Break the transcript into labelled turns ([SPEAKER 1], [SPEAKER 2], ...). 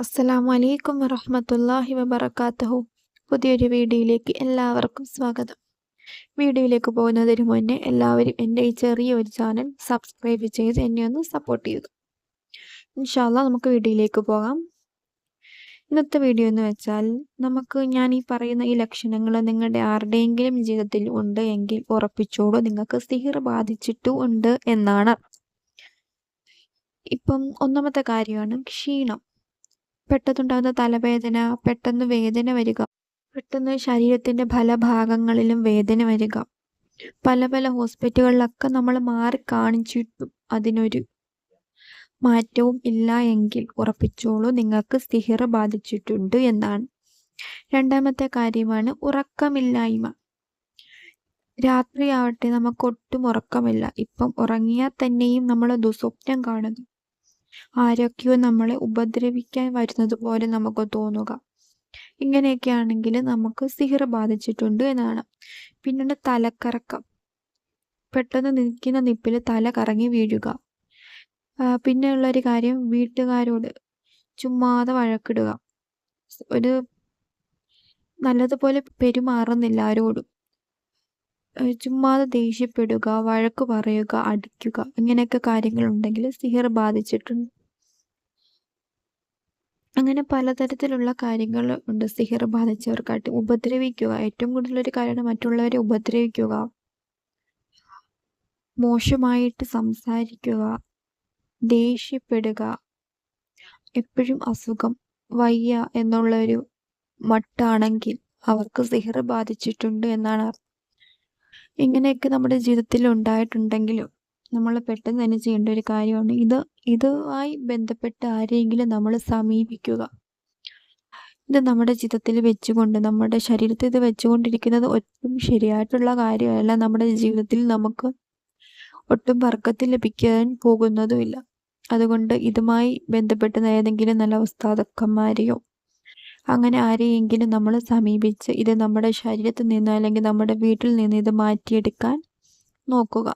[SPEAKER 1] അസ്സലാമു അലൈക്കും വറഹ്മത്തുള്ളാഹി വബറകാതുഹു. പുതിയൊരു വീഡിയോയിലേക്ക് എല്ലാവർക്കും സ്വാഗതം. വീഡിയോയിലേക്ക് പോകുന്നതിന് മുന്നേ എല്ലാവരും എൻ്റെ ഈ ചെറിയൊരു ചാനൽ സബ്സ്ക്രൈബ് ചെയ്ത് എന്നെ ഒന്ന് സപ്പോർട്ട് ചെയ്യുക. ഇൻഷാ അല്ലാഹ് നമുക്ക് വീഡിയോയിലേക്ക് പോകാം. ഇന്നത്തെ വീഡിയോ എന്ന് വെച്ചാൽ ഞാൻ ഈ പറയുന്ന ഈ ലക്ഷണങ്ങൾ നിങ്ങളുടെ ആരുടെയെങ്കിലും ജീവിതത്തിൽ ഉണ്ട് എങ്കിൽ ഉറപ്പിച്ചോളൂ, നിങ്ങൾക്ക് സിഹിർ ബാധിച്ചിട്ടു ഉണ്ട് എന്നാണ്. ഇപ്പം ഒന്നാമത്തെ കാര്യമാണ് ക്ഷീണം. പെട്ടെന്നുണ്ടാകുന്ന തലവേദന, പെട്ടെന്ന് വേദന വരിക, പെട്ടെന്ന് ശരീരത്തിന്റെ പല ഭാഗങ്ങളിലും വേദന വരിക. പല പല ഹോസ്പിറ്റലുകളിലൊക്കെ നമ്മൾ മാറി കാണിച്ചിട്ടും അതിനൊരു മാറ്റവും ഇല്ല എങ്കിൽ ഉറപ്പിച്ചോളൂ, നിങ്ങൾക്ക് സിഹിർ ബാധിച്ചിട്ടുണ്ട് എന്നാണ്. രണ്ടാമത്തെ കാര്യമാണ് ഉറക്കമില്ലായ്മ. രാത്രിയാവട്ടെ നമുക്ക് ഒട്ടും ഉറക്കമില്ല. ഇപ്പം ഉറങ്ങിയാൽ തന്നെയും നമ്മൾ ദുസ്വപ്നം കാണുന്നു. ആരൊക്കെയോ നമ്മളെ ഉപദ്രവിക്കാൻ വരുന്നത് പോലെ നമുക്ക് തോന്നുക. ഇങ്ങനെയൊക്കെ ആണെങ്കിൽ നമുക്ക് സിഹിർ ബാധിച്ചിട്ടുണ്ട് എന്നാണ്. പിന്നീട് തലക്കറക്കം. പെട്ടെന്ന് നിൽക്കുന്ന നിപ്പിൽ തല കറങ്ങി വീഴുക. പിന്നെയുള്ളൊരു കാര്യം, വീട്ടുകാരോട് ചുമ്മാതെ വഴക്കിടുക. ഒരു നല്ലതുപോലെ പെരുമാറുന്നില്ല ആരോടും. ചുമ്മാതെ ദേഷ്യപ്പെടുക, വഴക്ക് പറയുക, അടിക്കുക, ഇങ്ങനെയൊക്കെ കാര്യങ്ങളുണ്ടെങ്കിൽ സിഹിർ ബാധിച്ചിട്ടുണ്ട്. അങ്ങനെ പലതരത്തിലുള്ള കാര്യങ്ങൾ ഉണ്ട് സിഹിർ ബാധിച്ചവർക്കായിട്ട്. ഉപദ്രവിക്കുക, ഏറ്റവും കൂടുതലൊരു കാര്യമാണ് മറ്റുള്ളവരെ ഉപദ്രവിക്കുക, മോശമായിട്ട് സംസാരിക്കുക, ദേഷ്യപ്പെടുക, എപ്പോഴും അസുഖം, വയ്യ എന്നുള്ളൊരു മട്ടാണെങ്കിൽ അവർക്ക് സിഹിർ ബാധിച്ചിട്ടുണ്ട് എന്നാണ്. ഇങ്ങനെയൊക്കെ നമ്മുടെ ജീവിതത്തിൽ ഉണ്ടായിട്ടുണ്ടെങ്കിലും നമ്മൾ പെട്ടെന്ന് തന്നെ ചെയ്യേണ്ട ഒരു കാര്യമാണ് ഇതുമായി ബന്ധപ്പെട്ട് ആരെയെങ്കിലും നമ്മൾ സമീപിക്കുക. ഇത് നമ്മുടെ ജീവിതത്തിൽ വെച്ചുകൊണ്ട്, നമ്മുടെ ശരീരത്തിൽ ഇത് വെച്ചുകൊണ്ടിരിക്കുന്നത് ഒട്ടും ശരിയായിട്ടുള്ള കാര്യമല്ല. നമ്മുടെ ജീവിതത്തിൽ നമുക്ക് ഒട്ടും ബർക്കത്ത് ലഭിക്കാൻ പോകുന്നതുമില്ല. അതുകൊണ്ട് ഇതുമായി ബന്ധപ്പെട്ട് ഏതെങ്കിലും നല്ല ഉസ്താദക്കന്മാരെയോ അങ്ങനെ ആരെയെങ്കിലും നമ്മൾ സമീപിച്ച് ഇത് നമ്മുടെ ശരീരത്തിൽ നിന്ന് അല്ലെങ്കിൽ നമ്മുടെ വീട്ടിൽ നിന്ന് ഇത് മാറ്റിയെടുക്കാൻ നോക്കുക.